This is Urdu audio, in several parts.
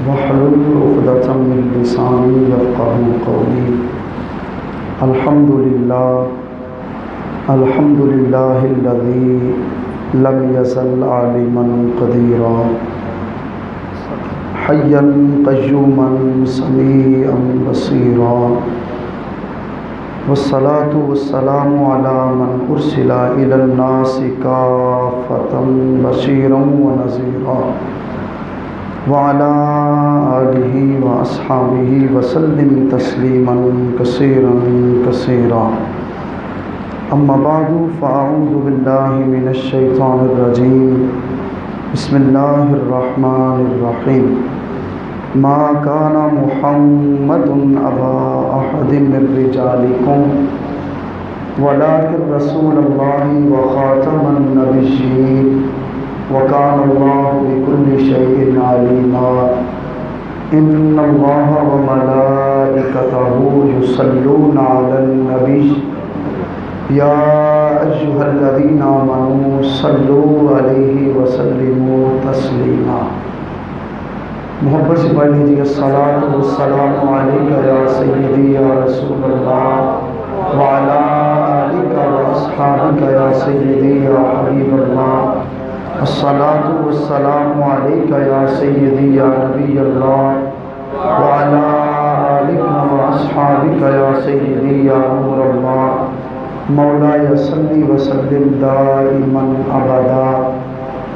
واحلل عقدة من لساني يفقهوا قولي. الحمد لله الذي لم يزل عالما قديرا حيا قيوما سميعا بصيرا، والصلاة والسلام على من أرسل إلى الناس كافة بشيرا ونذيرا، وعلى آله وأصحابه وسلم تسليما كثيرا كثيرا. أما بعد فأعوذ بالله من الشيطان الرجيم. بسم الله الرحمن الرحيم. ما كان محمد أبا أحد من رجالكم ولكن رسول الله وخاتم النبيين وكان الله بكل شيء عليما. إن الله وملائكته يصلون على النبي يا أيها الذين آمنوا صلوا عليه وسلموا تسلیما. محبت سے پڑھ لیجیے الصلاۃ والسلام علیک یا سیدی یا رسول اللہ وعلی آلک واصحابک یا سیدی یا حبیب اللہ. الصلاۃ والسلام علیک یا سیدی یا نبی اللہ وعلی آلک واصحابک یا سیدی یا نور اللہ. مولاي صلی وسلم دائما ابدا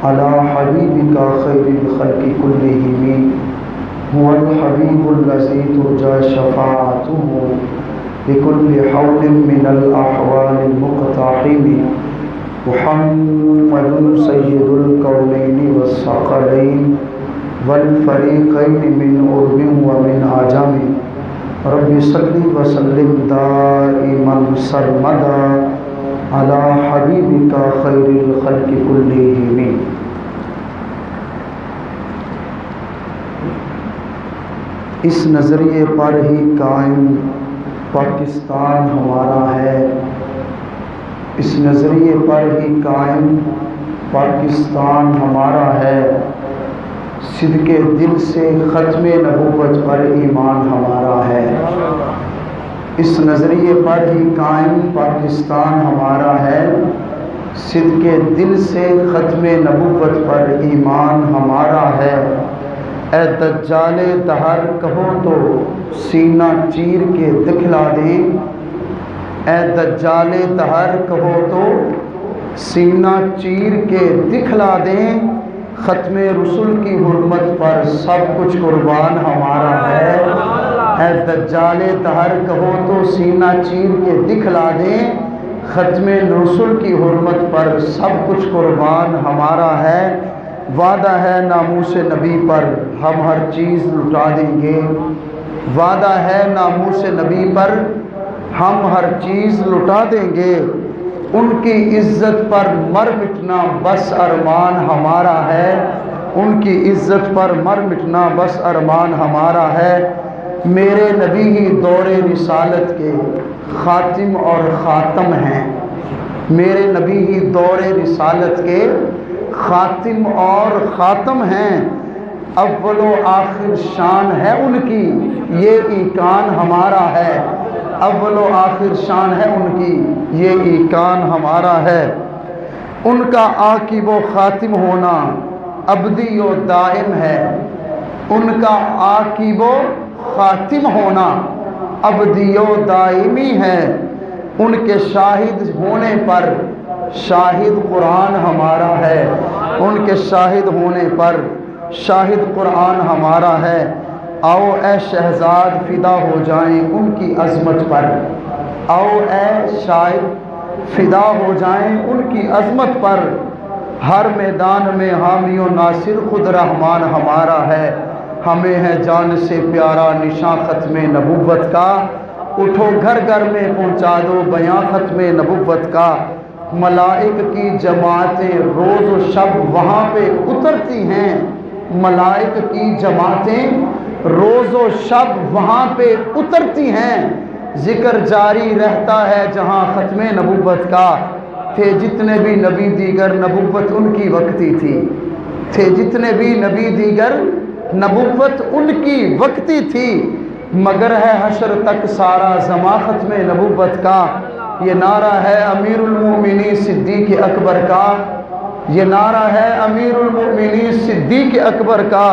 على حبيبك خير الخلق كلهم. هو الحبيب الذي ترجى شفاعته بكل حول من الأحوال المقتحم. محمد سيد الكونين والثقلين والفريقين من عرب ومن عجم. رب صلی وسلم دائما سرمدا على حبیبک خیر الخلق کلہم. اس نظریے پر ہی قائم پاکستان ہمارا ہے. اس نظریے پر ہی قائم پاکستان ہمارا ہے. صدق دل سے ختم نبوت پر ایمان ہمارا ہے. اس نظریے پر ہی قائم پاکستان ہمارا ہے. صدق دل سے ختم نبوت پر ایمان ہمارا ہے. اے دجال دہر کہو تو سینہ چیر کے دکھلا دیں. اے دجال دہر کہو تو سینہ چیر کے دکھلا دیں. ختم رسول کی حرمت پر سب کچھ قربان ہمارا ہے. اے دجال دہر کہو تو سینہ چیر کے دکھلا دیں. ختم رسول کی حرمت پر سب کچھ قربان ہمارا ہے. وعدہ ہے ناموس نبی پر ہم ہر چیز لٹا دیں گے. وعدہ ہے ناموس نبی پر ہم ہر چیز لٹا دیں گے. ان کی عزت پر مر مٹنا بس ارمان ہمارا ہے. ان کی عزت پر مر مٹنا بس ارمان ہمارا ہے. میرے نبی ہی دور رسالت کے خاتم اور خاتم ہیں. میرے نبی ہی دور رسالت کے خاتم اور خاتم ہیں. اول و آخر شان ہے ان کی یہ ایقان ہمارا ہے. اول و آخر شان ہے ان کی یہ ایقان ہمارا ہے. ان کا عاقب و خاتم ہونا ابدی و دائم ہے. ان کا عاقب و خاتم ہونا ابدی و دائمی ہے. ان کے شاہد ہونے پر شاہد قرآن ہمارا ہے. ان کے شاہد ہونے پر شاہد قرآن ہمارا ہے. آؤ اے شہزاد فدا ہو جائیں ان کی عظمت پر. آؤ اے شاہد فدا ہو جائیں ان کی عظمت پر. ہر میدان میں حامی و ناصر خود رحمان ہمارا ہے. ہمیں ہے جان سے پیارا نشاں ختم نبوت کا. اٹھو گھر گھر میں پہنچا دو بیاں ختم نبوت کا. ملائک کی جماعتیں روز و شب وہاں پہ اترتی ہیں. ملائک کی جماعتیں روز و شب وہاں پہ اترتی ہیں. ذکر جاری رہتا ہے جہاں ختم نبوت کا. تھے جتنے بھی نبی دیگر نبوت ان کی وقتی تھی. تھے جتنے بھی نبی دیگر نبوت ان کی وقتی تھی، مگر ہے حشر تک سارا زمان ختم نبوت کا۔ یہ نعرہ ہے امیر المومنین صدیق اکبر کا، یہ نعرہ ہے امیر المومنین صدیق اکبر کا۔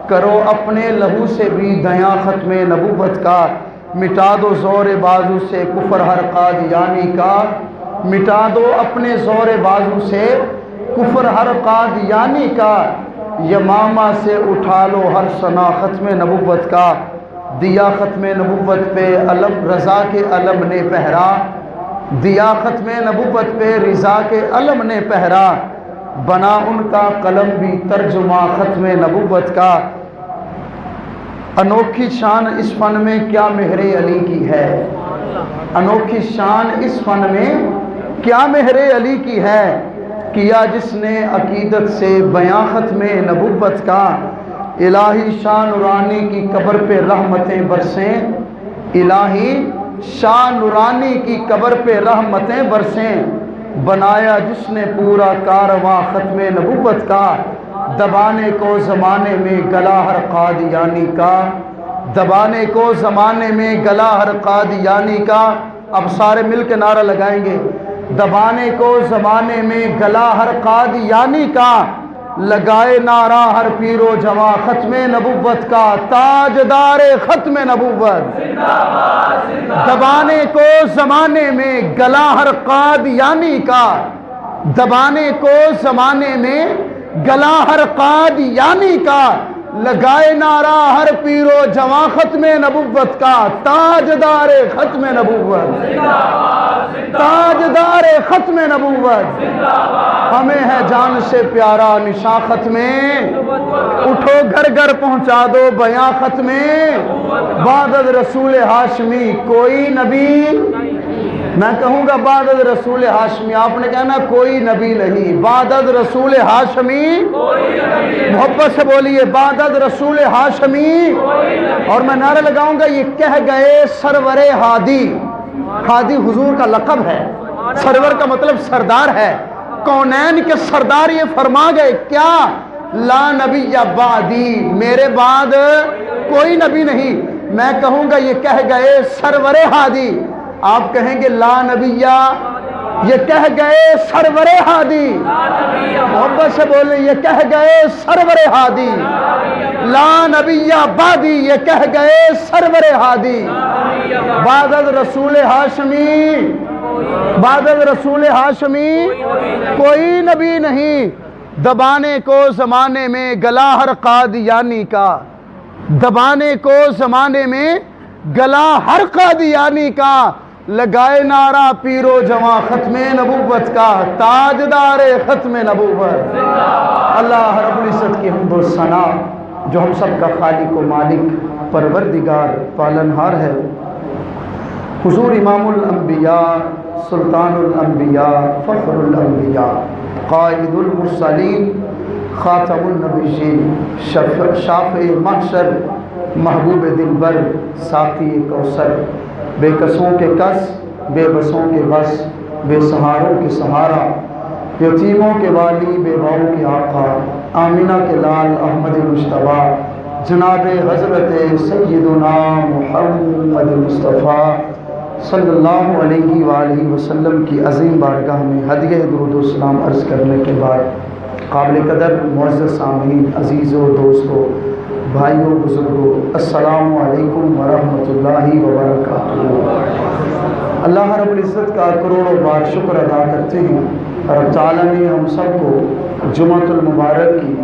کرو اپنے لہو سے بھی دیاں ختم نبوت کا، مٹا دو زور بازو سے کفر ہر قادیانی کا، مٹا دو اپنے زور بازو سے کفر ہر قادیانی کا، یمامہ سے اٹھا لو ہر ثنا ختم نبوت کا۔ دیا ختم نبوت پہ علم رضا کے علم نے پہرا، دیا ختم نبوت پہ رضا کے علم نے پہرا، بنا ان کا قلم بھی ترجمہ ختم نبوت کا۔ انوکھی شان اس فن میں کیا مہر علی کی ہے، انوکھی شان اس فن میں کیا مہر علی کی ہے، کیا جس نے عقیدت سے بیاں ختم نبوت کا۔ الہی شاہ نورانی کی قبر پہ رحمتیں برسیں، الہی شاہ نورانی کی قبر پہ رحمتیں برسیں، بنایا جس نے پورا کارواں ختم نبوت کا۔ دبانے کو زمانے میں گلا ہر قادیانی کا، دبانے کو زمانے میں گلا ہر قادیانی کا۔ اب سارے مل کے نعرہ لگائیں گے، دبانے کو زمانے میں گلا ہر قادیانی کا، لگائے نعرہ ہر پیر و جواں ختم نبوت کا، تاجدار ختم نبوت۔ دبانے کو زمانے میں گلا ہر قادیانی کا، دبانے کو زمانے میں گلا ہر قادیانی کا، لگائے نعرہ ہر پیر و جواں ختم نبوت کا، تاجدار ختم نبوت، تاجدار ختم نبوت۔ ہمیں ہے جان سے پیارا نشاں ختم، اٹھو گھر گھر پہنچا دو بیاں ختم، بعد از رسول ہاشمی کوئی نبی، میں کہوں گا بعد از رسول ہاشمی، آپ نے کہنا کوئی نبی نہیں، بعد از رسول ہاشمی، محبت سے بولیے بعد از رسول ہاشمی۔ اور میں نعرہ لگاؤں گا یہ کہہ گئے سرور ہادی، ہادی حضور کا لقب ہے، سرور کا مطلب سردار ہے، کونین کے سردار یہ فرما گئے کیا، لا نبی بعدی، میرے بعد کوئی نبی نہیں۔ میں کہوں گا یہ کہہ گئے سرور ہادی، آپ کہیں گے لا نبیہ، یہ کہہ گئے سرور ہادی، محبت سے بولیں یہ کہہ گئے سرور ہادی، لا نبیہ بعدی، یہ کہہ گئے سرور ہادی، بعد از رسول ہاشمی، بعد از رسول ہاشمی کوئی نبی نہیں۔ دبانے کو زمانے میں گلا ہر قادیانی کا، دبانے کو زمانے میں گلا ہر قادیانی کا، لگائے نعرہ پیر و جواں ختم نبوت کا، تاجدار ختم نبوت۔ اللہ رب العزت کی حمد و ثنا جو ہم سب کا خالق و مالک پروردگار پالنہار ہے، حضور امام الانبیاء، سلطان الانبیاء، فخر الانبیاء، قائد المرسلین، خاتم النبیین، شافع محشر، محبوب دلبر، ساقی کوثر، بے کسوں کے کس، بے بسوں کے بس، بے سہاروں کے سہارا، یتیموں کے والی، بے باؤں کے آقا، آمینہ کے لال احمد مجتبیٰ، جناب حضرت سیدنا محمد مصطفیٰ صلی اللہ علیہ وآلہ وسلم کی عظیم بارگاہ میں ہدیہ درود و سلام عرض کرنے کے بعد، قابل قدر معزز سامعین، عزیزوں، دوستوں، بھائیوں، بزرگوں، السلام علیکم ورحمۃ اللہ وبرکاتہ۔ اللہ رب العزت کا کروڑوں بار شکر ادا کرتے ہیں، رب تعالیٰ نے ہم سب کو جمعۃ المبارک کی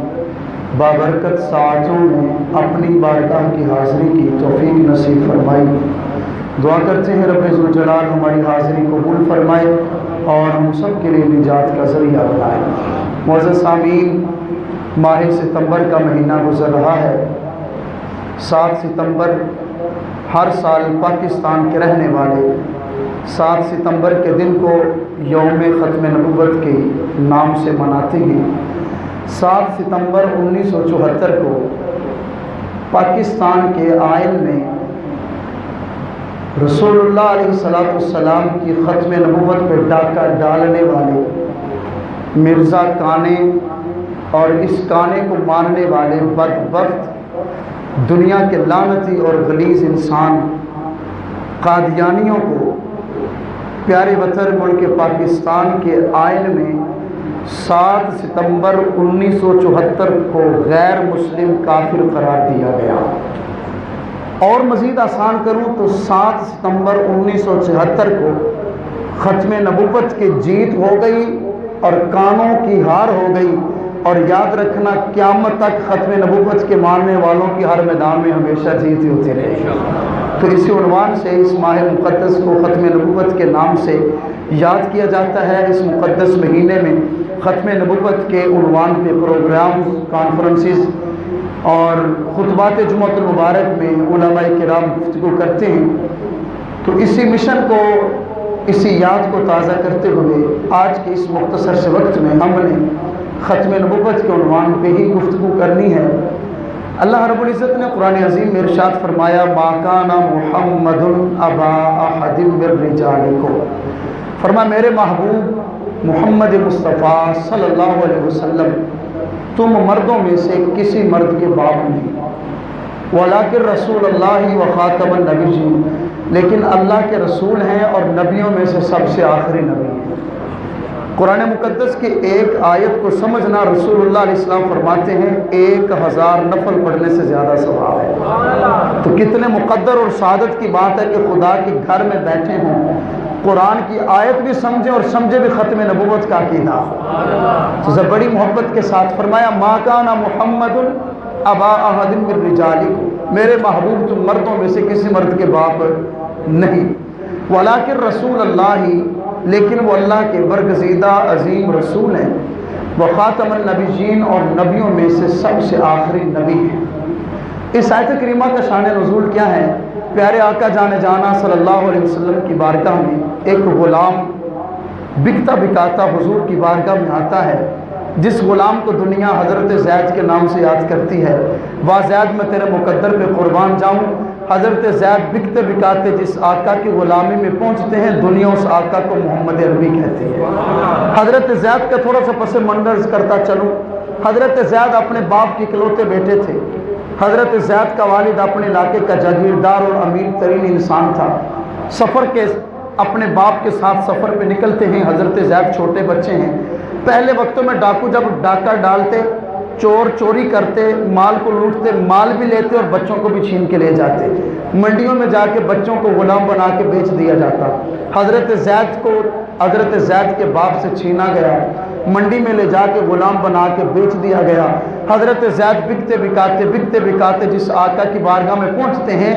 بابرکت ساعتوں میں اپنی بارگاہ کی حاضری کی توفیق نصیب فرمائی۔ دعا کرتے ہیں رب ذوالجلال ہماری حاضری قبول فرمائے اور ہم سب کے لیے نجات کا ذریعہ بنائے۔ معزز سامعین، ماہ ستمبر کا مہینہ گزر رہا ہے۔ 7 ستمبر ہر سال پاکستان کے رہنے والے 7 ستمبر کے دن کو یوم ختم نبوت کے نام سے مناتے ہیں۔ 7 ستمبر 1974 کو پاکستان کے آئین میں رسول اللہ علیہ السلام کی ختم نبوت پہ ڈاکہ ڈالنے والے مرزا کانے اور اس کانے کو ماننے والے بدبخت دنیا کے لعنتی اور غلیظ انسان قادیانیوں کو پیارے وطن ملک پاکستان کے آئین میں 7 ستمبر 1974 کو غیر مسلم کافر قرار دیا گیا، اور مزید آسان کروں تو 7 ستمبر 1974 کو ختم نبوت کی جیت ہو گئی اور کانوں کی ہار ہو گئی، اور یاد رکھنا قیامت تک ختم نبوت کے ماننے والوں کی ہر میدان میں ہمیشہ جیت ہی ہوتی رہے گی۔ تو اسی عنوان سے اس ماہ مقدس کو ختم نبوت کے نام سے یاد کیا جاتا ہے۔ اس مقدس مہینے میں ختم نبوت کے عنوان پہ پروگرام، کانفرنسز اور خطبات جمعۃ المبارک میں علماء کرام گفتگو کرتے ہیں۔ تو اسی مشن کو، اسی یاد کو تازہ کرتے ہوئے آج کے اس مختصر سے وقت میں ہم نے ختم نبوت کے عنوان پہ ہی گفتگو کرنی ہے۔ اللہ رب العزت نے قرآن عظیم میں ارشاد فرمایا، ما کان محمد ابا احد من رجالکم، فرمایا میرے محبوب محمد مصطفیٰ صلی اللہ علیہ وسلم تم مردوں میں سے کسی مرد کے باپ نہیں، ولیکن رسول اللہ و خاتم النبیین، لیکن اللہ کے رسول ہیں اور نبیوں میں سے سب سے آخری نبی ہیں۔ قرآن مقدس کی ایک آیت کو سمجھنا، رسول اللہ علیہ السلام فرماتے ہیں 1000 نفل پڑھنے سے زیادہ ثواب ہے۔ تو کتنے مقدر اور سعادت کی بات ہے کہ خدا کے گھر میں بیٹھے ہوں، قرآن کی آیت بھی سمجھیں اور سمجھے بھی ختم نبوت کا عقیدہ۔ تو بڑی محبت کے ساتھ فرمایا، ما کان محمد ابا احد من رجالکم، میرے محبوب تم مردوں میں سے کسی مرد کے باپ نہیں، ولیکن رسول اللہ، لیکن وہ اللہ کے برگزیدہ عظیم رسول ہیں، وہ خاتم النبیین اور نبیوں میں سے سب سے آخری نبی ہیں۔ اس آیت کریمہ کا شان نزول کیا ہے؟ پیارے آقا جان جانا صلی اللہ علیہ وسلم کی بارگاہ میں ایک غلام بکتا بکاتا حضور کی بارگاہ میں آتا ہے، جس غلام کو دنیا حضرت زید کے نام سے یاد کرتی ہے۔ واہ زید میں تیرے مقدر پہ قربان جاؤں، حضرت زید بکتے بکاتے جس آقا کی غلامی میں پہنچتے ہیں، دنیا اس آقا کو محمد عربی کہتی ہے۔ حضرت زید کا تھوڑا سا پس منظر کرتا چلوں، حضرت زید اپنے باپ کے اکلوتے بیٹے تھے۔ حضرت زید کا والد اپنے علاقے کا جاگیردار اور امیر ترین انسان تھا۔ سفر کے اپنے باپ کے ساتھ سفر پہ نکلتے ہیں، حضرت زید چھوٹے بچے ہیں۔ پہلے وقتوں میں ڈاکو جب ڈاکہ ڈالتے، چور چوری کرتے، مال کو لوٹتے، مال بھی لیتے اور بچوں کو بھی چھین کے لے جاتے۔ منڈیوں میں جا کے بچوں کو غلام بنا کے بیچ دیا جاتا۔ حضرت زید کو حضرت زید کے باپ سے چھینا گیا، منڈی میں لے جا کے غلام بنا کے بیچ دیا گیا۔ حضرت زید بکتے بکاتے جس آقا کی بارگاہ میں پہنچتے ہیں،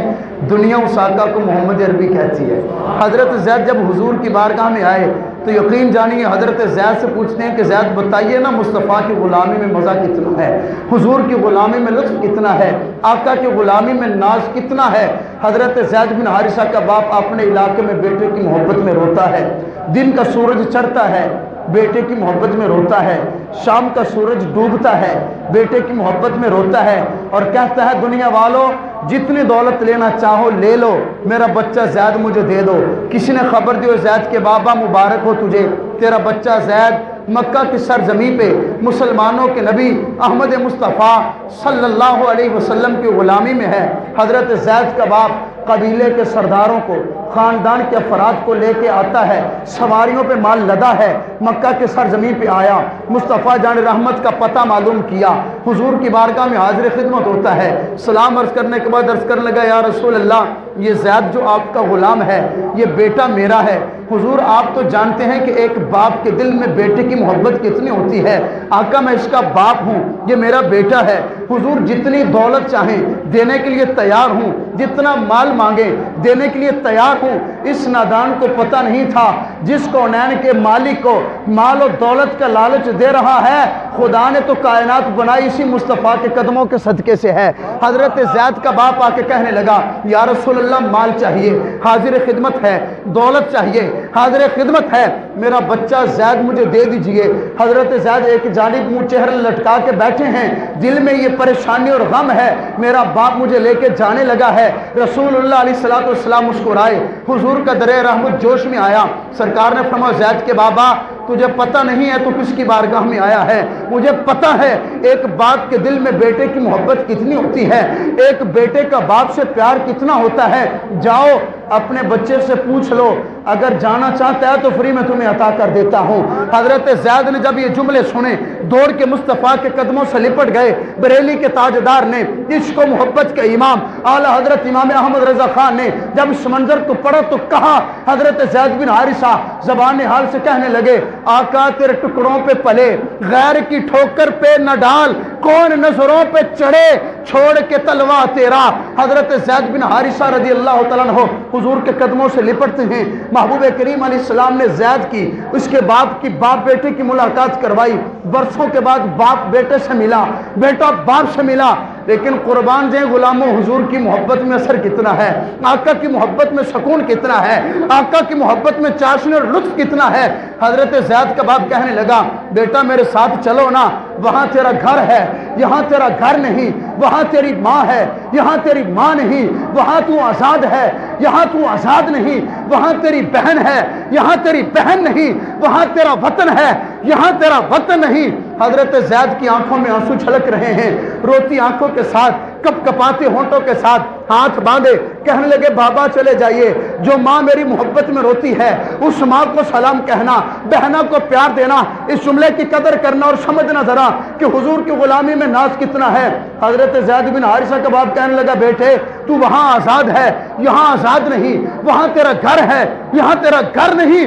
دنیا اس آقا کو محمد عربی کہتی ہے۔ حضرت زید جب حضور کی بارگاہ میں آئے تو یقین جانیے حضرت زید سے پوچھتے ہیں کہ زید بتائیے نا، مصطفیٰ کی غلامی میں مزہ کتنا ہے، حضور کی غلامی میں لطف کتنا ہے، آقا کی غلامی میں ناز کتنا ہے۔ حضرت زید بن حارثہ کا باپ اپنے علاقے میں بیٹے کی محبت میں روتا ہے۔ دن کا سورج چڑھتا ہے، بیٹے کی محبت میں روتا ہے۔ شام کا سورج ڈوبتا ہے، بیٹے کی محبت میں روتا ہے، اور کہتا ہے دنیا والوں جتنی دولت لینا چاہو لے لو، میرا بچہ زید مجھے دے دو۔ کسی نے خبر دی زید کے بابا مبارک ہو تجھے، تیرا بچہ زید مکہ کی سرزمین پہ مسلمانوں کے نبی احمد مصطفیٰ صلی اللہ علیہ وسلم کی غلامی میں ہے۔ حضرت زید کا باپ قبیلے کے سرداروں کو، خاندان کے افراد کو لے کے آتا ہے، سواریوں پہ مال لدا ہے، مکہ کے سرزمین پہ آیا، مصطفیٰ جان رحمت کا پتہ معلوم کیا، حضور کی بارگاہ میں حاضر خدمت ہوتا ہے۔ سلام عرض کرنے کے بعد عرض کرنے لگا، یا رسول اللہ، یہ زید جو آپ کا غلام ہے یہ بیٹا میرا ہے۔ حضور آپ تو جانتے ہیں کہ ایک باپ کے دل میں بیٹے کی محبت کتنی ہوتی ہے۔ آقا میں اس کا باپ ہوں، یہ میرا بیٹا ہے۔ حضور جتنی دولت چاہیں دینے کے لیے تیار ہوں، جتنا مال مانگے دینے کے لیے تیار ہوں۔ اس نادان کو پتہ نہیں تھا جس کونین کے مالک کو مال و دولت کا لالچ دے رہا ہے، خدا نے تو کائنات بنائی اسی مصطفیٰ کے قدموں کے صدقے سے ہے۔ حضرت زید کا باپ آ کے کہنے لگا، یا رسول اللہ مال چاہیے، حاضر خدمت ہے، دولت چاہیے، حاضر خدمت ہے، میرا بچہ زید مجھے دے دیجئے۔ حضرت زید ایک جانب منہ چہرہ لٹکا کے بیٹھے ہیں، دل میں یہ پریشانی اور غم ہے، میرا باپ مجھے لے کے جانے لگا ہے۔ رسول اللہ علیہ السلام مسکرائے، حضور کا درِ رحمت جوش میں آیا۔ سرکار نے فرمایا زید کے بابا تجھے پتہ نہیں ہے تو کس کی بارگاہ میں آیا ہے؟ مجھے پتہ ہے ایک باپ کے دل میں بیٹے کی محبت کتنی ہوتی ہے، ایک بیٹے کا باپ سے پیار کتنا ہوتا ہے۔ جاؤ اپنے بچے سے پوچھ لو، اگر جانا چاہتا ہے تو فری میں تمہیں عطا کر دیتا ہوں۔ حضرت زید نے جب یہ جملے سنے دوڑ کے مصطفیٰ کے قدموں سے لپٹ گئے۔ بریلی کے تاجدار نے، عشق و محبت کے امام اعلیٰ حضرت امام احمد رضا خان نے جب اس منظر کو پڑھا تو کہا، حضرت زید بن حارثہ زبان حال سے کہنے لگے آقا تیرے ٹکڑوں پہ پلے، غیر کی ٹھوکر پہ نہ ڈال، کون نظروں پہ چڑھے چھوڑ کے تلوا تیرا۔ حضرت زید بن حارثہ رضی اللہ تعالیٰ عنہ حضور کے قدموں سے لپٹتے ہیں۔ محبوب کریم علیہ السلام نے زید کی اس کے باپ کی باپ بیٹے کی ملاقات کروائی۔ برسوں کے بعد باپ بیٹے سے ملا، بیٹا باپ سے ملا، لیکن قربان جائیں غلاموں حضور کی محبت میں اثر کتنا ہے، آقا کی محبت میں سکون کتنا ہے، آقا کی محبت میں چاشنی اور لطف کتنا ہے۔ حضرت زید کا باپ کہنے لگا بیٹا میرے ساتھ چلو نا، وہاں تیرا گھر ہے، یہاں تیرا گھر نہیں، وہاں تیری ماں ہے، یہاں تیری ماں نہیں، وہاں تو آزاد ہے، یہاں تو آزاد نہیں، وہاں تیری بہن ہے، یہاں تیری بہن نہیں، وہاں تیرا وطن ہے، یہاں تیرا وطن نہیں۔ حضرت زید کی آنکھوں میں آنسو چھلک رہے ہیں، روتی آنکھوں کے ساتھ، کپ کپاتے ہونٹوں کے ساتھ ہاتھ باندھے کہنے لگے بابا چلے جائیے، جو ماں میری محبت میں روتی ہے اس ماں کو سلام کہنا، بہنوں کو پیار دینا، اس جملے کی قدر کرنا اور سمجھنا ذرا کہ حضور کی غلامی میں ناز کتنا ہے۔ حضرت زید بن حارثہ کا باپ کہنے لگا بیٹے تو وہاں آزاد ہے، یہاں آزاد نہیں، وہاں تیرا گھر ہے، یہاں تیرا گھر نہیں۔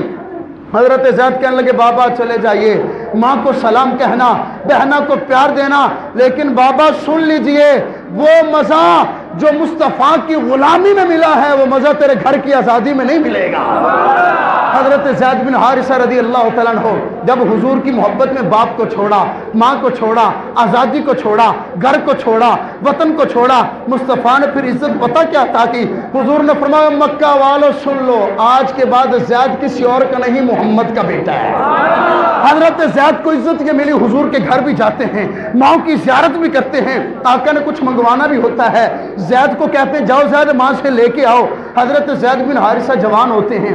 حضرت زید کہنے لگے بابا چلے جائیے، ماں کو سلام کہنا، بہنوں کو پیار دینا، لیکن بابا سن لیجئے وہ مزہ جو مصطفیٰ کی غلامی میں ملا ہے وہ مزہ تیرے گھر کی آزادی میں نہیں ملے گا۔ حضرت زید بن حارثہ رضی اللہ تعالیٰ عنہ جب حضور کی محبت میں باپ کو چھوڑا، ماں کو چھوڑا، آزادی کو چھوڑا، گھر کو چھوڑا، وطن کو چھوڑا، مصطفیٰ نے پھر عزت پتہ کیا عطا کی؟ حضور نے فرمایا مکہ والو سن لو، آج کے بعد زید کسی اور کا نہیں محمد کا بیٹا ہے۔ حضرت زید کو عزت یہ ملی، حضور کے گھر بھی جاتے ہیں، ماں کی زیارت بھی کرتے ہیں، آقا نے کچھ منگوانا بھی ہوتا ہے، زید کو کہتے ہیں جاؤ زید ماں سے لے کے آؤ۔ حضرت زید بن حارثہ جوان ہوتے ہیں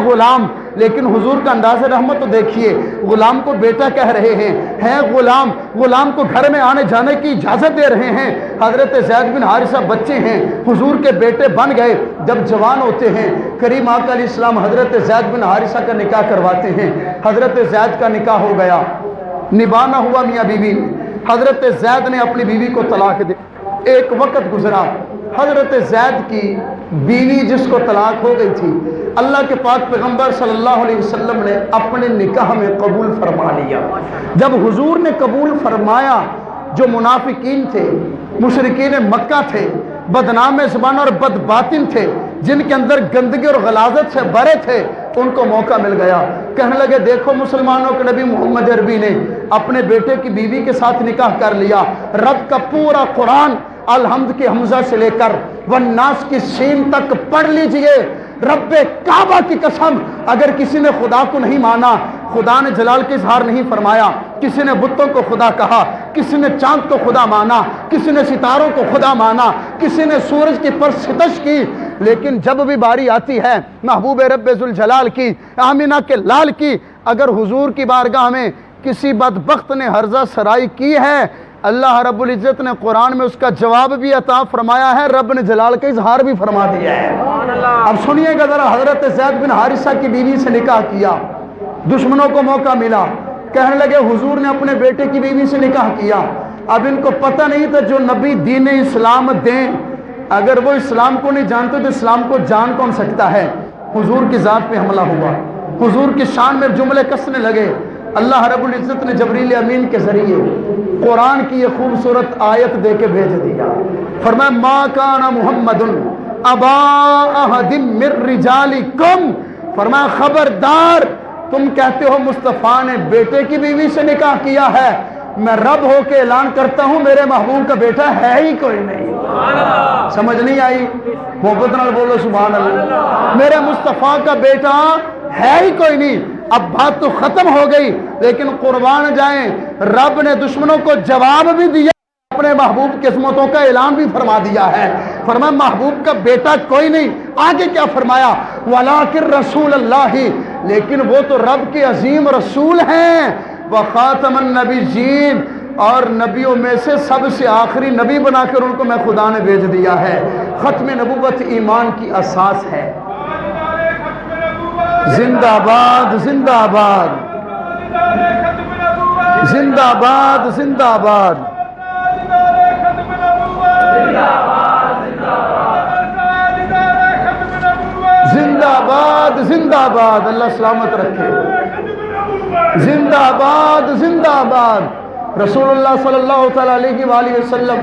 غلام، لیکن حضور کا انداز رحمت تو دیکھیے، غلام کو بیٹا کہہ رہے ہیں غلام، غلام کو گھر میں آنے جانے کی اجازت دے رہے ہیں۔ حضرت زید بن حارثہ بچے ہیں، حضور کے بیٹے بن گئے، جب جوان ہوتے ہیں کریم آقا علیہ السلام حضرت زید بن حارثہ کا نکاح کرواتے ہیں۔ حضرت زید کا نکاح ہو گیا، نبھانا ہوا میاں بیوی، حضرت زید نے اپنی بیوی کو طلاق دے۔ ایک وقت گزرا، حضرت زید کی بیوی جس کو طلاق ہو گئی تھی اللہ کے پاک پیغمبر صلی اللہ علیہ وسلم نے اپنے نکاح میں قبول فرما لیا۔ جب حضور نے قبول فرمایا، جو منافقین تھے، مشرکین مکہ تھے، بدنام زبان اور بد باطن تھے، جن کے اندر گندگی اور غلاظت سے بھرے تھے، ان کو موقع مل گیا، کہنے لگے دیکھو مسلمانوں کے نبی محمد عربی نے اپنے بیٹے کی بیوی کے ساتھ نکاح کر لیا۔ رب کا پورا قرآن الحمد کے حمزہ سے لے کر والناس کی سین تک پڑھ لیجئے، رب کعبہ کی قسم اگر کسی نے خدا کو نہیں مانا، خدا نے جلال کے اظہار نہیں فرمایا، کسی نے بتوں کو خدا کہا، کسی نے چاند کو خدا مانا، کسی نے ستاروں کو خدا مانا، کسی نے سورج کی پرستش کی، لیکن جب بھی باری آتی ہے محبوب رب ذوالجلال کی، آمینہ کے لال کی، اگر حضور کی بارگاہ میں کسی بدبخت نے ہرزہ سرائی کی ہے، اللہ رب العزت نے قرآن میں اس کا جواب بھی عطا فرمایا ہے، رب نے جلال کا اظہار بھی فرما دیا ہے۔ اب سنیے گا ذرا، حضرت زید بن حارثہ کی بیوی سے نکاح کیا، دشمنوں کو موقع ملا، کہنے لگے حضور نے اپنے بیٹے کی بیوی سے نکاح کیا۔ اب ان کو پتہ نہیں تھا جو نبی دین اسلام دیں، اگر وہ اسلام کو نہیں جانتے تو اسلام کو جان کون سکتا ہے۔ حضور کی ذات پہ حملہ ہوا، حضور کی شان میں جملے کسنے لگے۔ اللہ رب العزت نے جبریل امین کے ذریعے قرآن کی یہ خوبصورت آیت دے کے بھیج دیا، فرمایا ما کان محمد ابا احد من رجالکم، فرمایا خبردار تم کہتے ہو مصطفیٰ نے بیٹے کی بیوی سے نکاح کیا ہے، میں رب ہو کے اعلان کرتا ہوں میرے محبوب کا بیٹا ہے ہی کوئی نہیں۔ سمجھ نہیں آئی؟ محبت نال بولو سبحان اللہ۔ میرے مصطفیٰ کا بیٹا ہے ہی کوئی نہیں۔ اب بات تو ختم ہو گئی، لیکن قربان جائیں رب نے دشمنوں کو جواب بھی دیا، اپنے محبوب کی عظمتوں کا اعلان بھی فرما دیا ہے۔ فرمایا محبوب کا بیٹا کوئی نہیں، آگے کیا فرمایا؟ وَلَٰكِن رسول اللہ، لیکن وہ تو رب کے عظیم رسول ہیں، وَخَاتَمَ النَّبِيِّينَ، اور نبیوں میں سے سب سے آخری نبی بنا کر ان کو میں خدا نے بھیج دیا ہے۔ ختم نبوت ایمان کی اساس ہے۔ زندہ باد زندہ آباد، زندہ آباد زندہ آباد، زندہ آباد زندہ آباد، اللہ سلامت رکھے، زندہ آباد زندہ آباد۔ رسول اللہ صلی اللہ تعالی علیہ وآلہ وسلم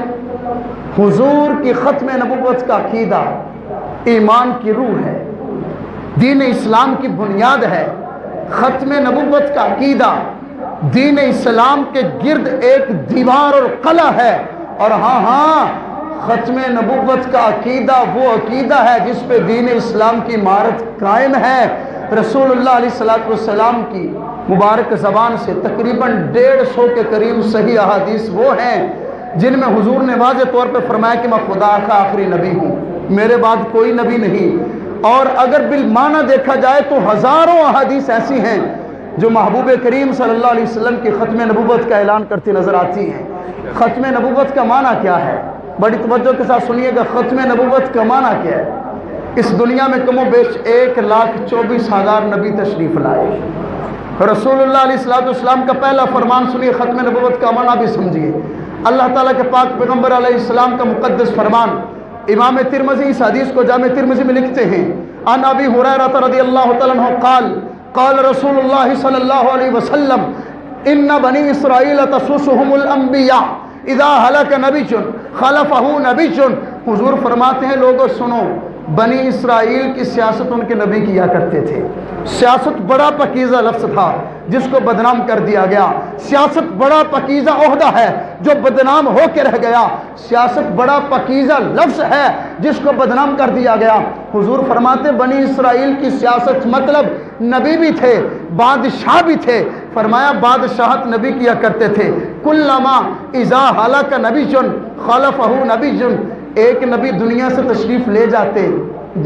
حضور کی ختم نبوت کا عقیدہ ایمان کی روح ہے، دین اسلام کی بنیاد ہے۔ ختم نبوت کا عقیدہ دین اسلام کے گرد ایک دیوار اور قلعہ ہے، اور ہاں ختم نبوت کا عقیدہ وہ عقیدہ ہے جس پہ دین اسلام کی عمارت قائم ہے۔ رسول اللہ علیہ السلام کی مبارک زبان سے تقریباً 150 کے قریب صحیح احادیث وہ ہیں جن میں حضور نے واضح طور پہ فرمایا کہ میں خدا کا آخری نبی ہوں، میرے بعد کوئی نبی نہیں۔ اور اگر بالمعنی دیکھا جائے تو ہزاروں احادیث ایسی ہیں جو محبوب کریم صلی اللہ علیہ وسلم کی ختم نبوت کا اعلان کرتی نظر آتی ہیں۔ ختم نبوت کا معنی کیا ہے؟ بڑی توجہ کے ساتھ سنیے گا، ختم نبوت کا معنی کیا ہے؟ اس دنیا میں کم و بیش 1,24,000 نبی تشریف لائے۔ رسول اللہ علیہ السلام کا پہلا فرمان سنیے، ختم نبوت کا معنی بھی سمجھیے۔ اللہ تعالیٰ کے پاک پیغمبر علیہ السلام کا مقدس فرمان، امام ترمذی اس حدیث کو جامع ترمذی میں لکھتے ہیں، عن ابی ہریرہ رضی اللہ تعالیٰ عنہ قال قال رسول اللہ صلی اللہ علیہ وسلم ان بنی اسرائیل تسوسهم الانبیاء اذا ہلک نبی خلفہ نبی۔ حضور فرماتے ہیں لوگوں سنو، بنی اسرائیل کی سیاست ان کے نبی کیا کرتے تھے۔ سیاست بڑا پاکیزہ لفظ تھا جس کو بدنام کر دیا گیا۔ سیاست بڑا پاکیزہ عہدہ ہے جو بدنام ہو کے رہ گیا۔ سیاست بڑا پاکیزہ لفظ ہے جس کو بدنام کر دیا گیا۔ حضور فرماتے بنی اسرائیل کی سیاست مطلب نبی بھی تھے، بادشاہ بھی تھے۔ فرمایا بادشاہت نبی کیا کرتے تھے۔ کلما اذا ہلک نبی خلفہ نبی، ایک نبی دنیا سے تشریف لے جاتے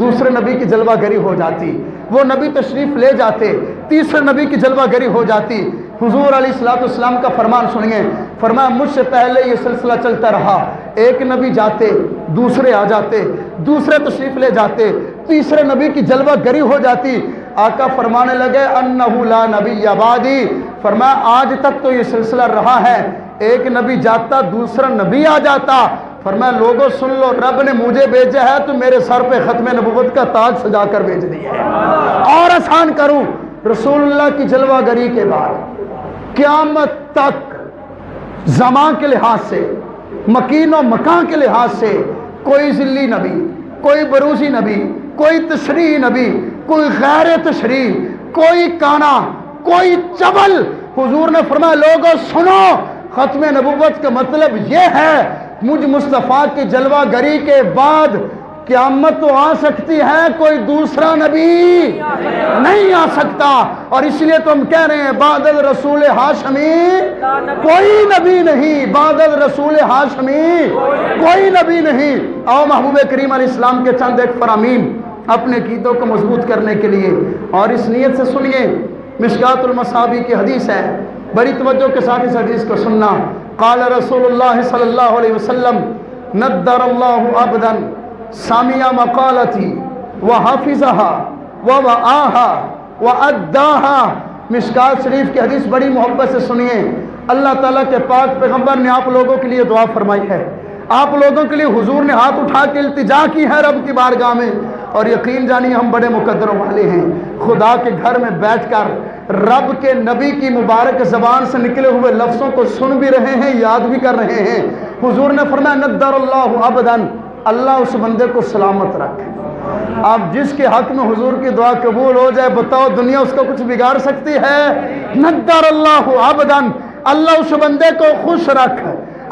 دوسرے نبی کی جلوہ گری ہو جاتی، وہ نبی تشریف لے جاتے تیسرے نبی کی جلوہ گری ہو جاتی۔ حضور علیہ السلام کا فرمان سنیے، فرمایا مجھ سے پہلے یہ سلسلہ چلتا رہا، ایک نبی جاتے دوسرے آ جاتے، دوسرے تشریف لے جاتے، تیسرے نبی کی جلوہ گری ہو جاتی۔ آقا فرمانے لگے انہ لا نبی بعدی، فرمایا آج تک تو یہ سلسلہ رہا ہے، ایک نبی جاتا دوسرا نبی آ جاتا۔ فرمایا لوگوں سن لو، رب نے مجھے بھیجا ہے تو میرے سر پہ ختم نبوت کا تاج سجا کر بھیج دیا ہے۔ اور آسان کروں، رسول اللہ کی جلوہ گری کے بعد قیامت تک زمان کے لحاظ سے، مکین و مکان کے لحاظ سے کوئی ذلی نبی، کوئی بروزی نبی، کوئی تشریح نبی، کوئی غیر تشریح، کوئی کانا، کوئی چبل، حضور نے فرمایا لوگوں سنو، ختم نبوت کا مطلب یہ ہے مجھ مصطفیٰ کی جلوہ گری کے بعد قیامت تو آ سکتی ہے، کوئی دوسرا نبی نہیں آ سکتا۔ اور اس لیے تو ہم کہہ رہے ہیں بعد الرسول ہاشمی کوئی نبی نہیں، بعد الرسول ہاشمی کوئی نبی نہیں۔ آؤ محبوب کریم علیہ السلام کے چند ایک فرامین اپنے عقیدوں کو مضبوط کرنے کے لیے، اور اس نیت سے سنیے، مشکات المصابیح کی حدیث ہے، بڑی توجہ کے ساتھ اس حدیث کو سننا۔ قال رسول اللہ صلی اللہ علیہ وسلم ندر اللہ عبدا سامع مقالتی وحافظها ووعاها واداها۔ مشکات شریف کی حدیث بڑی محبت سے سنیے۔ اللہ تعالیٰ کے پاک پیغمبر نے آپ لوگوں کے لیے دعا فرمائی ہے، آپ لوگوں کے لیے حضور نے ہاتھ اٹھا کے التجا کی ہے رب کی بارگاہ میں، اور یقین جانیے ہم بڑے مقدروں والے ہیں، خدا کے گھر میں بیٹھ کر رب کے نبی کی مبارک زبان سے نکلے ہوئے لفظوں کو سن بھی رہے ہیں، یاد بھی کر رہے ہیں۔ حضور نے فرمایا ندر اللہ عبدا، اللہ اس بندے کو سلامت رکھے۔ اب جس کے حق میں حضور کی دعا قبول ہو جائے، بتاؤ دنیا اس کو کچھ بگاڑ سکتی ہے؟ ندر اللہ عبدا، اللہ اس بندے کو خوش رکھ،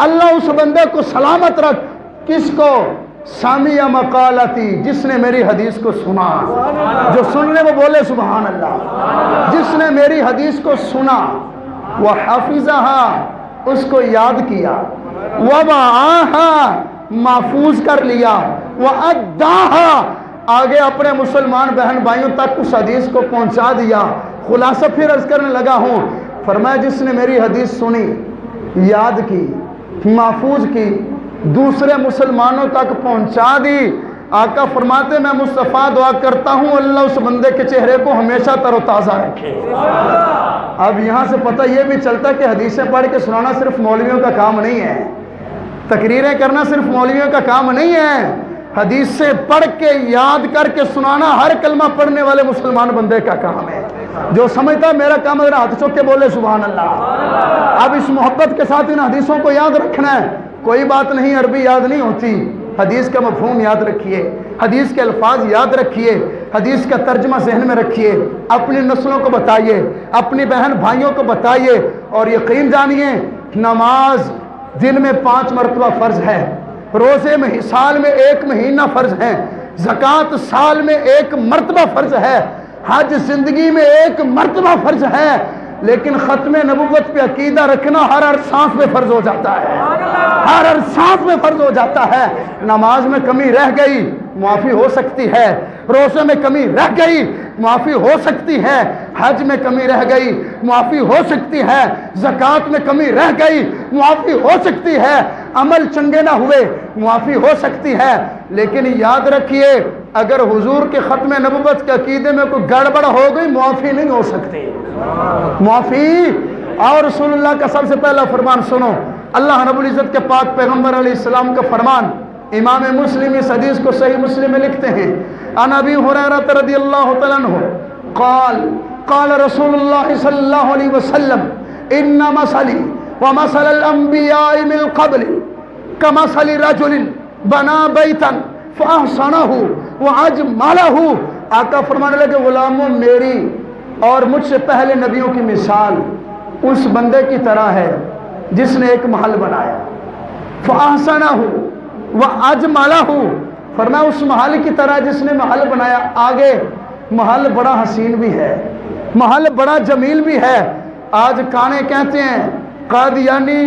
اللہ اس بندے کو سلامت رکھ۔ کس کو؟ سامی مقالتی، جس نے میری حدیث کو سنا، جو سننے وہ بولے سبحان اللہ، جس نے میری حدیث کو سنا، وحفظہا، اس کو یاد کیا، ووعاہا، محفوظ کر لیا، واداہا، آگے اپنے مسلمان بہن بھائیوں تک اس حدیث کو پہنچا دیا۔ خلاصہ پھر عرض کرنے لگا ہوں، فرمایا جس نے میری حدیث سنی، یاد کی، محفوظ کی، دوسرے مسلمانوں تک پہنچا دی، آقا فرماتے میں مصطفیٰ دعا کرتا ہوں اللہ اس بندے کے چہرے کو ہمیشہ تر و تازہ رکھے۔ اب یہاں سے پتہ یہ بھی چلتا کہ حدیثیں پڑھ کے سنانا صرف مولویوں کا کام نہیں ہے، تقریریں کرنا صرف مولویوں کا کام نہیں ہے، حدیث سے پڑھ کے یاد کر کے سنانا ہر کلمہ پڑھنے والے مسلمان بندے کا کام ہے۔ جو سمجھتا میرا کام ہے ہاتھ چوک کے بولے سبحان اللہ۔ اب اس محبت کے ساتھ ان حدیثوں کو یاد رکھنا ہے، کوئی بات نہیں عربی یاد نہیں ہوتی، حدیث کا مفہوم یاد رکھیے، حدیث کے الفاظ یاد رکھیے، حدیث کا ترجمہ ذہن میں رکھیے، اپنی نسلوں کو بتائیے، اپنی بہن بھائیوں کو بتائیے، اور یقین جانیے نماز دن میں 5 مرتبہ فرض ہے، روزے میں سال میں 1 مہینہ فرض ہے، زکوٰۃ سال میں 1 مرتبہ فرض ہے، حج زندگی میں 1 مرتبہ فرض ہے، لیکن ختم نبوت پہ عقیدہ رکھنا ہر سانس میں فرض ہو جاتا ہے، ہر سانس میں فرض ہو جاتا ہے۔ نماز میں کمی رہ گئی معافی ہو سکتی ہے، روزے میں کمی رہ گئی معافی ہو سکتی ہے، حج میں کمی رہ گئی معافی ہو سکتی ہے، زکوٰۃ میں کمی رہ گئی معافی ہو سکتی ہے، عمل چنگے نہ ہوئے معافی ہو سکتی ہے، لیکن یاد رکھیے اگر حضور کے ختم نبوت کے عقیدے میں کوئی گڑبڑ ہو گئی معافی نہیں ہو سکتی، معافی۔ اور رسول اللہ کا سب سے پہلا فرمان سنو، اللہ رب العزت کے پاک پیغمبر علیہ السلام کا فرمان، امام مسلم اس حدیث کو صحیح مسلم میں لکھتے ہیں، عن ابی ہریرہ رضی اللہ تعالیٰ عنہ قال قال رسول اللہ صلی اللہ علیہ وسلم ان مثلی ومثل الانبیاء من قبل کمثل رجل بنا بیتا فاحسنہ واجملہ۔ آقا فرمانے لگے غلاموں میری اور مجھ سے پہلے نبیوں کی مثال اس بندے کی طرح ہے جس نے ایک محل بنایا، فاحسنہ واجملہ، فرمایا اس محل کی طرح جس نے محل بنایا، آگے محل بڑا حسین بھی ہے، محل بڑا جمیل بھی ہے۔ آج کانے کہتے ہیں، قادیانی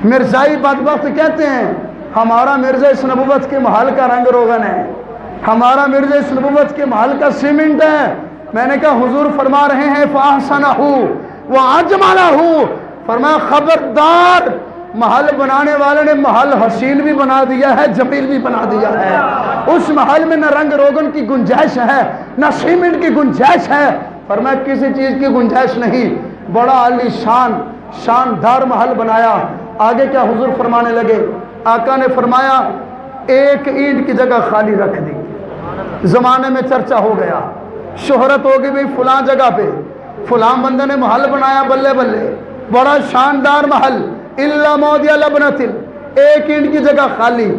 مرزائی بدبخت کہتے ہیں ہمارا مرزا اس نبوت کے محل کا رنگ روغن ہے، ہمارا مرزا اس نبوت کے محل کا سیمنٹ ہے۔ میں نے کہا حضور فرما رہے ہیں فاحسنہ واجملہ، فرمایا خبردار، محل بنانے والے نے محل حسین بھی بنا دیا ہے، جمیل بھی بنا دیا ہے، اس محل میں نہ رنگ روغن کی گنجائش ہے نہ سیمنٹ کی گنجائش ہے، فرمایا کسی چیز کی گنجائش نہیں، بڑا عالی شاندار محل بنایا۔ آگے کیا حضور فرمانے لگے، آقا نے فرمایا ایک اینٹ کی جگہ خالی رکھ دی، زمانے میں چرچا ہو گیا، شہرت ہوگی بھی فلاں جگہ پہ فلاں بندے نے محل بنایا، بلے بلے بڑا شاندار محل، الا موضع لبنۃ، ایک اینٹ کی جگہ خالی،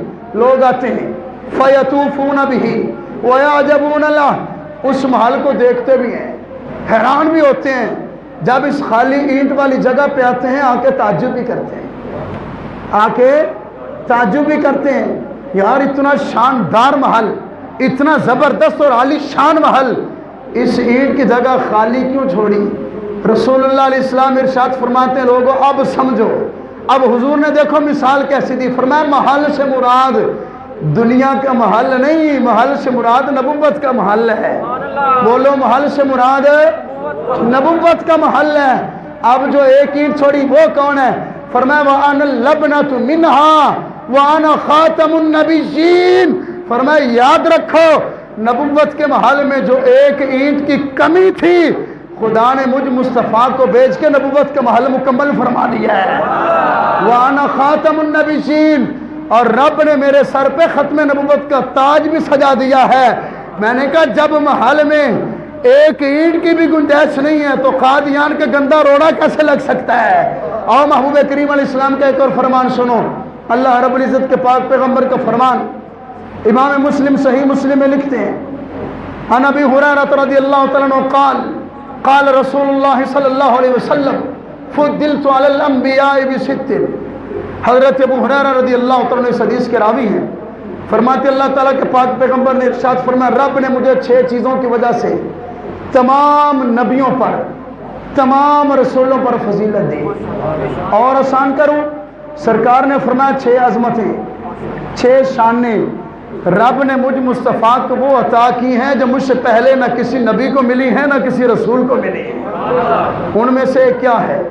لوگ آتے ہیں فیطوفون بہ ویعجبون لہ، اس محل کو دیکھتے بھی ہیں حیران بھی ہوتے ہیں، جب اس خالی اینٹ والی جگہ پہ آتے ہیں آ کے تعجب بھی کرتے ہیں، آ کے تعجب بھی کرتے ہیں، یار اتنا شاندار محل، اتنا زبردست اور عالی شان محل، اس اینٹ کی جگہ خالی کیوں چھوڑی؟ رسول اللہ علیہ السلام ارشاد فرماتے ہیں لوگوں اب سمجھو، اب حضور نے دیکھو مثال کیسی دی، فرمایا محل سے مراد دنیا کا محل نہیں، محل سے مراد نبوت کا محل ہے، بولو محل سے مراد نبوت کا محل ہے۔ اب جو ایک اینٹ چھوڑی وہ کون ہے؟ فرمایا وَأَنَا اللَّبْنَةُ مِنْهَا وَأَنَا خَاتَمُ النَّبِيِّينَ، فرمایا یاد رکھو نبوت کے محل میں جو ایک اینٹ کی کمی تھی خدا نے مجھ مصطفیٰ کو بھیج کے نبوت کا محل مکمل فرما دیا ہے، وَأَنَا خَاتَمُ النَّبِيِّينَ، اور رب نے میرے سر پہ ختم نبوت کا تاج بھی سجا دیا ہے۔ میں نے کہا جب محل میں ایک اینٹ کی بھی گنجائش نہیں ہے تو قادیان کے گندا روڑا کیسے لگ سکتا ہے؟ اور محبوب کریم علیہ السلام کا ایک اور فرمان سنو، اللہ رب العزت کے پاک پیغمبر کا فرمان، امام مسلم صحیح مسلم میں لکھتے ہیں، عن ابی ہریرہ رضی اللہ تعالیٰ عنہ قال قال رسول اللہ صلی اللہ علیہ وسلم فضلت علی الانبیاء بست، حضرت ابو ہریرہ رضی اللہ تعالیٰ عنہ اس حدیث کے راوی ہیں، فرماتے اللہ تعالیٰ کے پاک پیغمبر نے ارشاد فرمایا رب نے مجھے 6 چیزوں کی وجہ سے تمام نبیوں پر تمام رسولوں پر فضیلت دی. اور آسان کروں، سرکار نے فرمایا 6 عظمتیں 6 شانیں رب نے مجھ مصطفیٰ کو وہ عطا کی ہیں جو مجھ سے پہلے نہ کسی نبی کو ملی ہیں نہ کسی رسول کو ملی ہیں. ان میں سے کیا ہے؟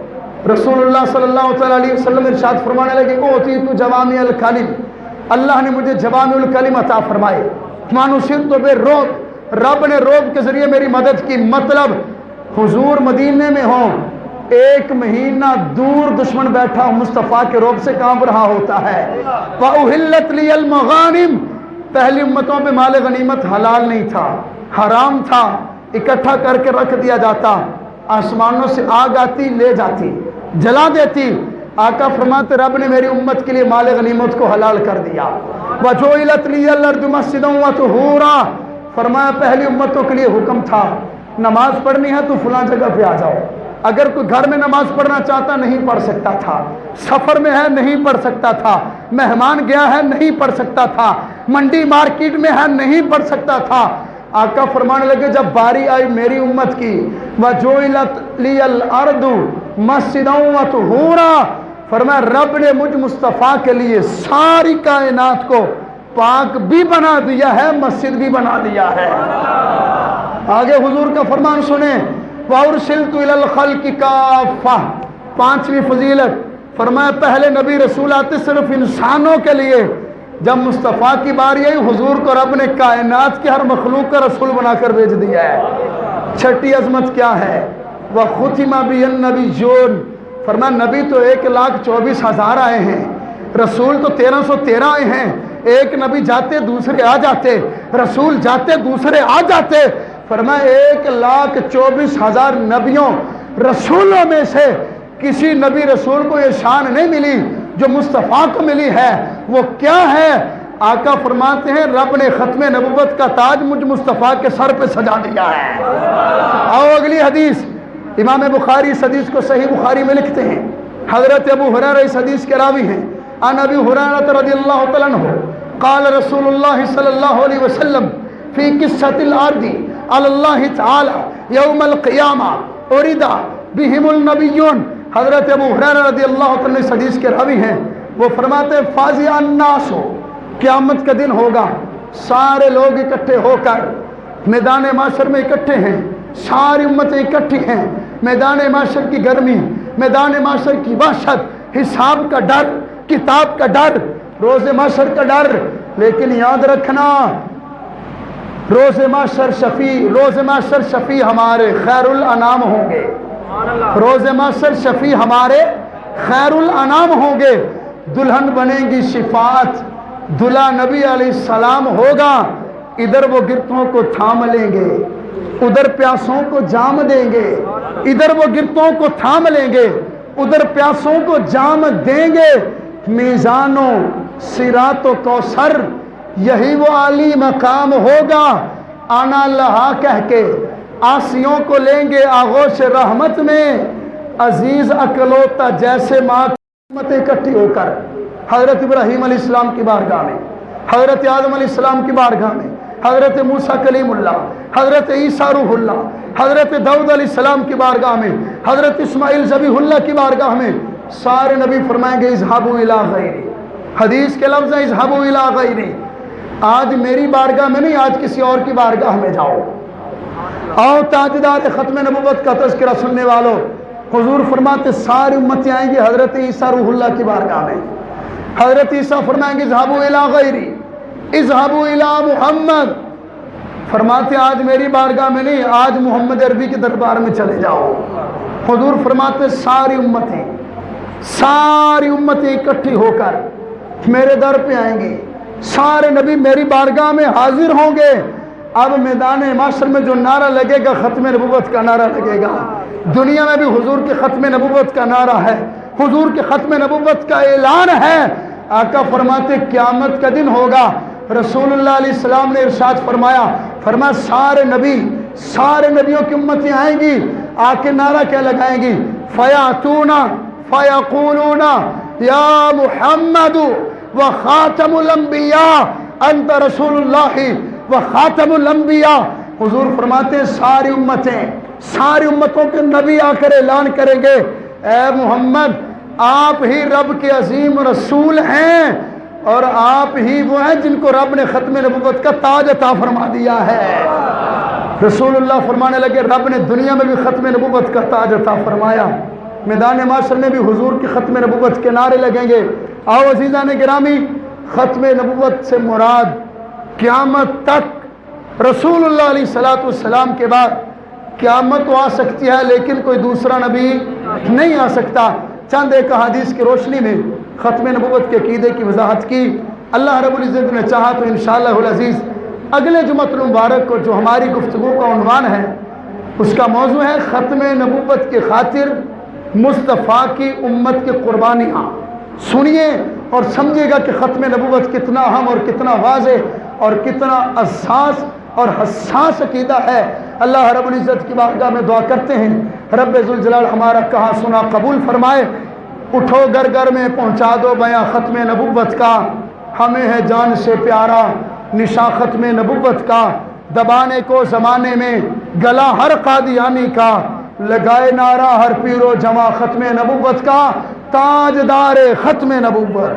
رسول اللہ صلی اللہ علیہ وسلم ارشاد فرمانے لگے اوتیت جوامع الکلم، اللہ نے مجھے جوامع الکلم عطا فرمائے. مانوسرت بالرعب، رب نے رعب کے ذریعے میری مدد کی. مطلب حضور مدینے میں ہوں، 1 مہینہ دور دشمن بیٹھا ہوں، مصطفیٰ کے رعب سے کانپ رہا ہوتا ہے. وَأُحِلَّتْ لِيَ الْمَغَانِمُ، پہلی امتوں پہ مال غنیمت حلال نہیں تھا، حرام تھا، اکٹھا کر کے رکھ دیا جاتا، آسمانوں سے آگ آتی لے جاتی جلا دیتی. آقا فرماتے رب نے میری امت کے لیے مال غنیمت کو حلال کر دیا. وَجُعِلَتْ لِيَ الْأَرْضُ مَسْجِدًا وَطُهُورًا، فرمایا پہلی امتوں کے لیے حکم تھا نماز پڑھنی ہے تو فلاں جگہ پہ آ جاؤ. اگر کوئی گھر میں نماز پڑھنا چاہتا نہیں پڑھ سکتا تھا، سفر میں ہے نہیں پڑھ سکتا تھا، مہمان گیا ہے نہیں پڑھ سکتا تھا، منڈی مارکیٹ میں ہے نہیں پڑھ سکتا تھا. آقا فرمانے لگے جب باری آئی میری امت کی وَجُعِلَتْ لِيَ الْأَرْضُ مَسْجِدًا وَطُهُورًا، فرمایا رب نے مجھ مصطفیٰ کے لیے ساری کائنات کو پاک بھی بنا دیا ہے، مسجد بھی بنا دیا ہے. آگے حضور کا فرمان سنیں وَأُرْسِلْتُ إِلَى الْخَلْقِ كَافَّةً، 5ویں فضیلت فرمایا پہلے نبی رسول آتے صرف انسانوں کے لیے، جب مصطفیٰ کی باری آئی حضور کو رب نے کائنات کے ہر مخلوق کا رسول بنا کر بھیج دیا ہے. 6ٹھی عظمت کیا ہے؟ وَخُتِمَ بِهِ النَّبِيُّونَ، فرمایا نبی تو 1,24,000 آئے ہیں، رسول تو 1313 آئے ہیں. ایک نبی جاتے دوسرے آ جاتے، رسول جاتے دوسرے آ جاتے. فرمایا 1,24,000 نبیوں رسولوں میں سے کسی نبی رسول کو یہ شان نہیں ملی جو مصطفیٰ کو ملی ہے. وہ کیا ہے؟ آقا فرماتے ہیں رب نے ختم نبوت کا تاج مجھ مصطفیٰ کے سر پہ سجا دیا ہے. آؤ اگلی حدیث، امام بخاری اس حدیث کو صحیح بخاری میں لکھتے ہیں. حضرت ابو ہریرہ اس حدیث کے راوی ہیں. عن ابی ہریرہ رضی اللہ تعالیٰ عنہ قال رسول اللہ صلی اللہ علیہ وسلم فی قصۃ الارض علی اللہ تعالی یوم القیامہ اورد بہم النبیون. حضرت ابو ہریرہ رضی اللہ تعالیٰ اس حدیث کے راوی ہیں. وہ فرماتے ہیں فازع الناس، قیامت کا دن ہوگا، سارے لوگ اکٹھے ہو کر میدان معاشر میں اکٹھے ہیں، ساری امتیں اکٹھی ہیں. میدان معاشر کی گرمی، میدان معاشر کی وحشت، حساب کا ڈر، کتاب کا ڈر، روز معاشر کا ڈر. لیکن یاد رکھنا روز معاشر شفیع ہمارے خیر الانام ہوں گے. روز معاشر شفیع ہمارے خیر الانام ہوں گے. دلہن بنیں گی شفاعت، دلہا نبی علیہ السلام ہوگا. ادھر وہ گرتوں کو تھام لیں گے، ادھر پیاسوں کو جام دیں گے. ادھر وہ گرتوں کو تھام لیں گے، ادھر پیاسوں کو جام دیں گے. میزانوں صراط و کوثر، یہی وہ عالی مقام ہوگا. آنا لہا کہہ کے آسیوں کو لیں گے آغوش رحمت میں. عزیز اکلوتا جیسے ماں امتیں اکٹھی ہو کر حضرت ابراہیم علیہ السلام کی بارگاہ میں، حضرت آدم علیہ السلام کی بارگاہ میں، حضرت موسیٰ کلیم اللہ، حضرت عیسیٰ روح اللہ، حضرت داؤد علیہ السلام کی بارگاہ میں، حضرت اسماعیل ذبیح اللہ کی بارگاہ میں، سارے نبی فرمائیں گے اذهبوا الی غیری. حدیث کے لفظ ہیں اذهبوا الی غیری. آج میری بارگاہ میں نہیں، آج کسی اور کی بارگاہ میں جاؤ. آؤ تاجدار ختم نبوت کا تذکرہ سننے والوں، حضور فرماتے ساری امتیں آئیں گی حضرت عیسیٰ روح اللہ کی بارگاہ میں. حضرت عیسیٰ فرمائیں گے اذهبوا الی غیری، اذهبوا الی محمد. فرماتے آج میری بارگاہ میں نہیں، آج محمد عربی کے دربار میں چلے جاؤ. حضور فرماتے ساری امتیں اکٹھی ہو کر میرے در پہ آئیں گی، سارے نبی میری بارگاہ میں حاضر ہوں گے. اب میدان معاشر میں جو نعرہ لگے گا ختم نبوت کا نعرہ لگے گا. دنیا میں بھی حضور کے ختم نبوت کا نعرہ ہے، حضور کے ختم نبوت کا اعلان ہے. آقا فرماتے قیامت کا دن ہوگا. رسول اللہ علیہ السلام نے ارشاد فرمایا سارے نبیوں کی امتیں آئیں گی، آ کے نعرہ کیا لگائیں گی؟ فیاتون فیقولون یا محمد وخاتم الانبیاء انت رسول اللہ و خاتم الانبیاء۔ حضور فرماتے ہیں ساری امتوں کے نبی آ کر اعلان کریں گے اے محمد آپ ہی رب کے عظیم رسول ہیں اور آپ ہی وہ ہیں جن کو رب نے ختم نبوت کا تاج عطا فرما دیا ہے۔ رسول اللہ فرمانے لگے رب نے دنیا میں بھی ختم نبوت کا تاج عطا فرمایا، میدان معاشر میں بھی حضور کی ختم نبوت کے نعرے لگیں گے۔ آؤ عزیزان گرامی، ختم نبوت سے مراد قیامت تک رسول اللہ علیہ السلام کے بعد قیامت تو آ سکتی ہے لیکن کوئی دوسرا نبی نہیں آ سکتا۔ چند ایک احادیث کی روشنی میں ختم نبوت کے عقیدے کی وضاحت کی۔ اللہ رب العزت نے چاہا تو انشاءاللہ العزیز اگلے جمعۃ المبارک کو جو ہماری گفتگو کا عنوان ہے اس کا موضوع ہے ختم نبوت کی خاطر مصطفیٰ کی امت کی قربانیاں۔ سنیے اور سمجھے گا کہ ختم نبوت کتنا اہم اور کتنا واضح اور کتنا اساس اور حساس عقیدہ ہے۔ اللہ رب العزت کی بارگاہ میں دعا کرتے ہیں رب ذوالجلال ہمارا کہا سنا قبول فرمائے۔ اٹھو گھر گھر میں پہنچا دو بیاں ختم نبوت کا، ہمیں ہے جان سے پیارا نشاں ختم نبوت کا، دبانے کو زمانے میں گلا ہر قادیانی کا، لگائے نعرہ ہر پیر و جمع ختم نبوت کا، تاجدار ختم نبوت۔